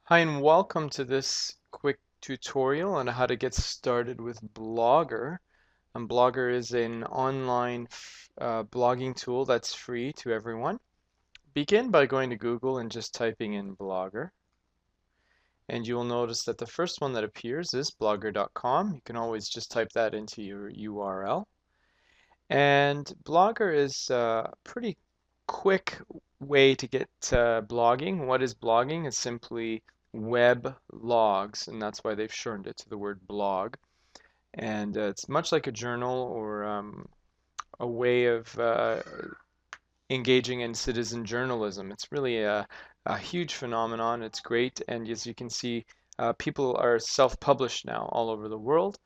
Hi, and welcome to this quick tutorial on how to get started with Blogger. Blogger is an online blogging tool that's free to everyone. Begin by going to Google and just typing in Blogger. And you will notice that the first one that appears is blogger.com. You can always just type that into your URL. And Blogger is a pretty quick way to get blogging. What is blogging? It's simply web logs, and that's why they've shortened it to the word blog. And it's much like a journal or a way of engaging in citizen journalism. It's really a huge phenomenon. It's great, and as you can see, people are self-published now all over the world.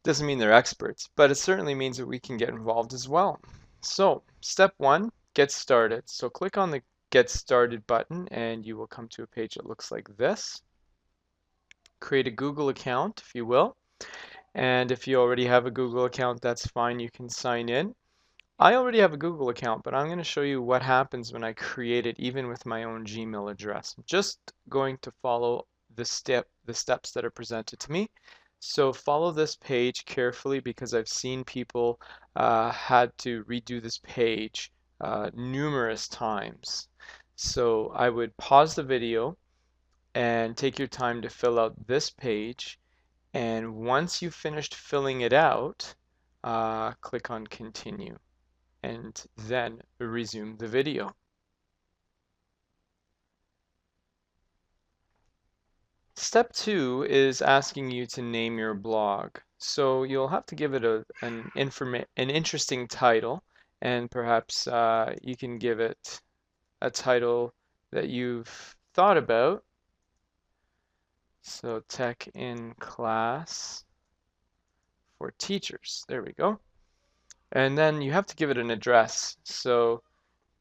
Doesn't mean they're experts, but it certainly means that we can get involved as well. So, step one, get started. So click on the Get Started button and you will come to a page that looks like this. Create a Google account, if you will. And if you already have a Google account, that's fine. You can sign in. I already have a Google account, but I'm going to show you what happens when I create it, even with my own Gmail address. I'm just going to follow the steps that are presented to me. So follow this page carefully because I've seen people had to redo this page numerous times. So I would pause the video and take your time to fill out this page. And once you've finished filling it out, click on Continue and then resume the video. Step two is asking you to name your blog. So you'll have to give it an interesting title, and perhaps you can give it a title that you've thought about. So Tech in Class for Teachers. There we go. And then you have to give it an address. So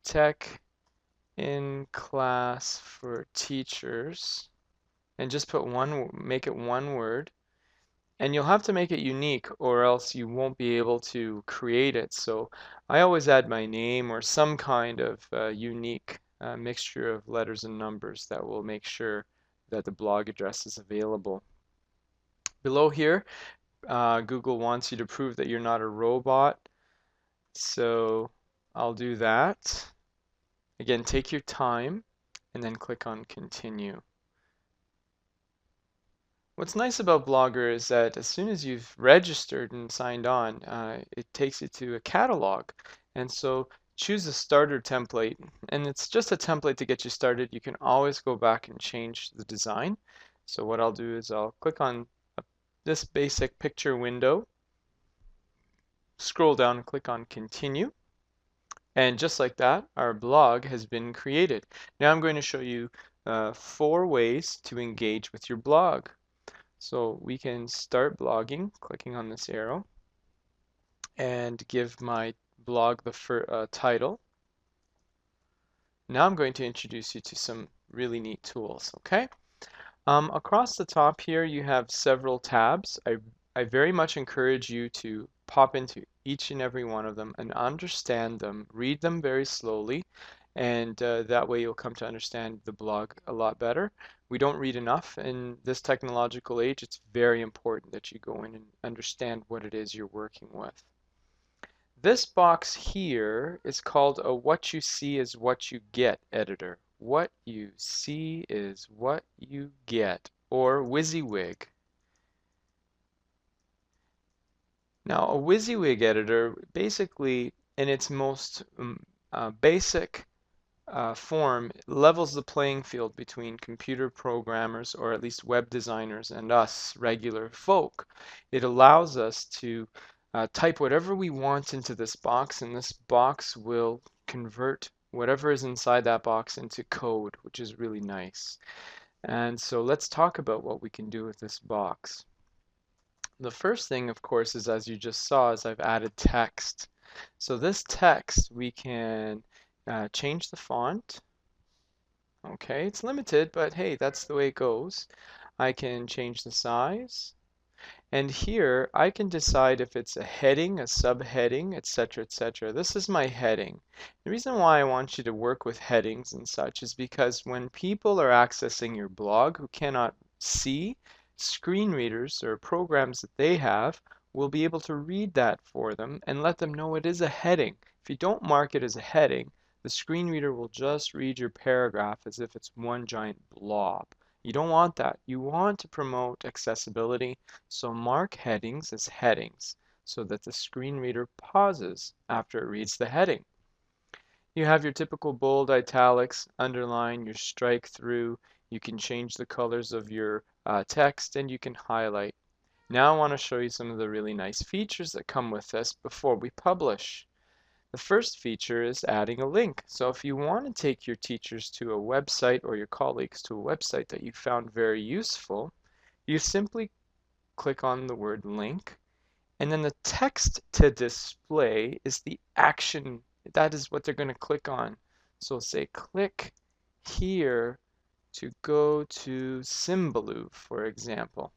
Tech in Class for Teachers. And just make it one word. And you'll have to make it unique or else you won't be able to create it. So I always add my name or some kind of unique mixture of letters and numbers that will make sure that the blog address is available. Below here, Google wants you to prove that you're not a robot. So I'll do that. Again, take your time and then click on Continue. What's nice about Blogger is that as soon as you've registered and signed on, it takes you to a catalog. And so choose a starter template, and it's just a template to get you started. You can always go back and change the design. So what I'll do is I'll click on this basic picture window, scroll down and click on Continue. And just like that, our blog has been created. Now I'm going to show you 4 ways to engage with your blog. So we can start blogging, clicking on this arrow, and give my blog the title. Now I'm going to introduce you to some really neat tools, okay? Across the top here, you have several tabs. I very much encourage you to pop into each and every one of them and understand them, read them very slowly, and that way you'll come to understand the blog a lot better. We don't read enough in this technological age. It's very important that you go in and understand what it is you're working with. This box here is called a What You See is What You Get editor. What you see is what you get, or WYSIWYG. Now, a WYSIWYG editor, basically, in its most basic form, levels the playing field between computer programmers, or at least web designers, and us, regular folk. It allows us to type whatever we want into this box, and this box will convert whatever is inside that box into code, which is really nice. And so let's talk about what we can do with this box. The first thing, of course, is as you just saw, is I've added text. So this text, we can change the font. Okay, it's limited, but hey, that's the way it goes. I can change the size, And here I can decide if it's a heading, a subheading, etc., etc. This is my heading. The reason why I want you to work with headings and such is because when people are accessing your blog who cannot see, screen readers or programs that they have will be able to read that for them and let them know it is a heading. If you don't mark it as a heading, the screen reader will just read your paragraph as if it's one giant blob. You don't want that. You want to promote accessibility, so mark headings as headings so that the screen reader pauses after it reads the heading. You have your typical bold, italics, underline, your strike through. You can change the colors of your text and you can highlight. Now I want to show you some of the really nice features that come with this before we publish. The first feature is adding a link. So if you want to take your teachers to a website or your colleagues to a website that you found very useful, you simply click on the word link, and then the text to display is the action. That is what they're going to click on. So say click here to go to Symbaloo, for example.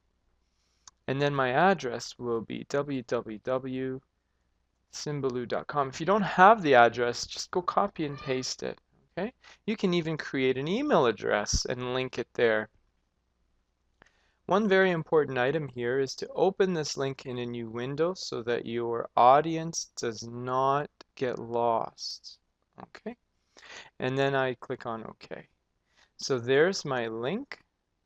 And then my address will be www.symbaloo.com. If you don't have the address, just go copy and paste it. Okay? You can even create an email address and link it there. One very important item here is to open this link in a new window so that your audience does not get lost. Okay? And then I click on OK. So there's my link,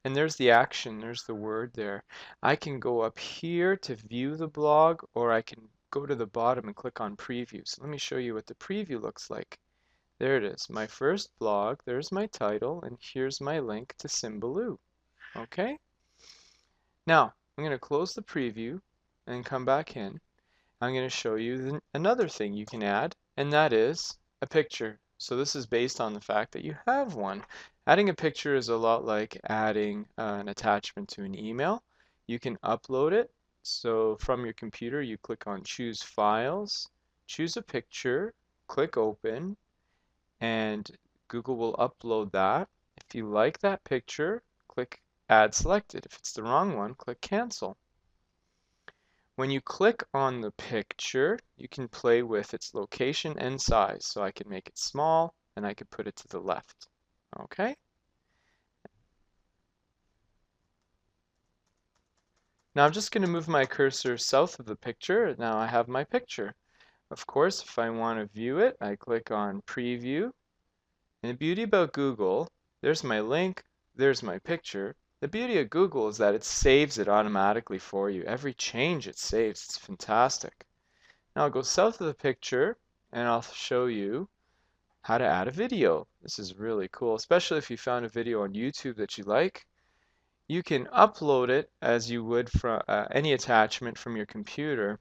and there's the action, there's the word there. I can go up here to view the blog, or I can go to the bottom and click on preview. So let me show you what the preview looks like. There it is, my first blog, there's my title, and here's my link to Symbaloo. Okay? Now, I'm going to close the preview and come back in. I'm going to show you another thing you can add, and that is a picture. So this is based on the fact that you have one. Adding a picture is a lot like adding an attachment to an email. You can upload it. So from your computer, you click on Choose Files, choose a picture, click Open, and Google will upload that. If you like that picture, click Add Selected. If it's the wrong one, click Cancel. When you click on the picture, you can play with its location and size. So I can make it small and I can put it to the left. Okay? Now I'm just going to move my cursor south of the picture. Now I have my picture. Of course, if I want to view it, I click on Preview. And the beauty about Google, there's my link, there's my picture. The beauty of Google is that it saves it automatically for you. Every change it saves. It's fantastic. Now I'll go south of the picture and I'll show you how to add a video. This is really cool, especially if you found a video on YouTube that you like. You can upload it as you would from any attachment from your computer,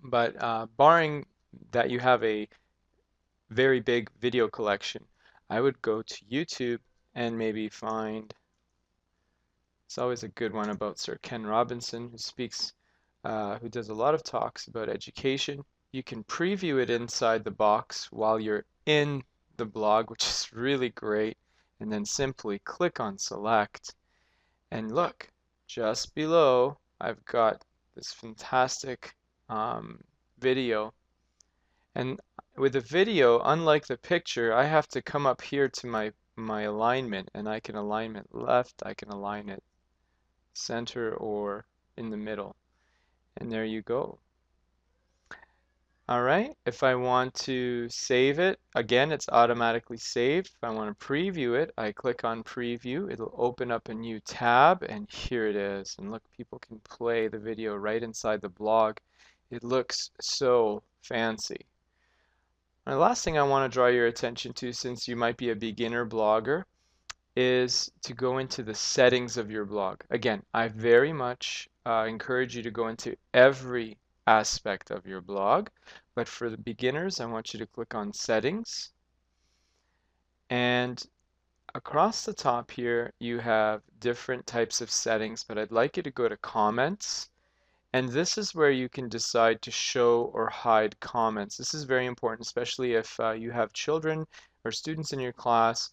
but barring that you have a very big video collection, I would go to YouTube and maybe find, it's always a good one about Sir Ken Robinson, who does a lot of talks about education. You can preview it inside the box while you're in the blog, which is really great, and then simply click on select. And look, just below, I've got this fantastic video. And with a video, unlike the picture, I have to come up here to my alignment, and I can align it left, I can align it center or in the middle. And there you go. All right, if I want to save it, again, it's automatically saved. If I want to preview it, I click on preview. It'll open up a new tab, and here it is. And look, people can play the video right inside the blog. It looks so fancy. And the last thing I want to draw your attention to, since you might be a beginner blogger, is to go into the settings of your blog. Again, I very much encourage you to go into every aspect of your blog, but for the beginners, I want you to click on Settings, and across the top here, you have different types of settings, but I'd like you to go to Comments, and this is where you can decide to show or hide comments. This is very important, especially if you have children or students in your class.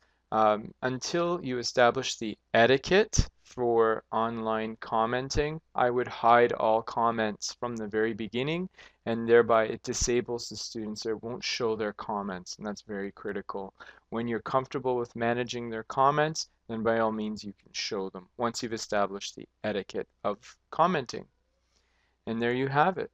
Until you establish the etiquette for online commenting, I would hide all comments from the very beginning, and thereby it disables the students. It won't show their comments, and that's very critical. When you're comfortable with managing their comments, then by all means you can show them once you've established the etiquette of commenting. And there you have it.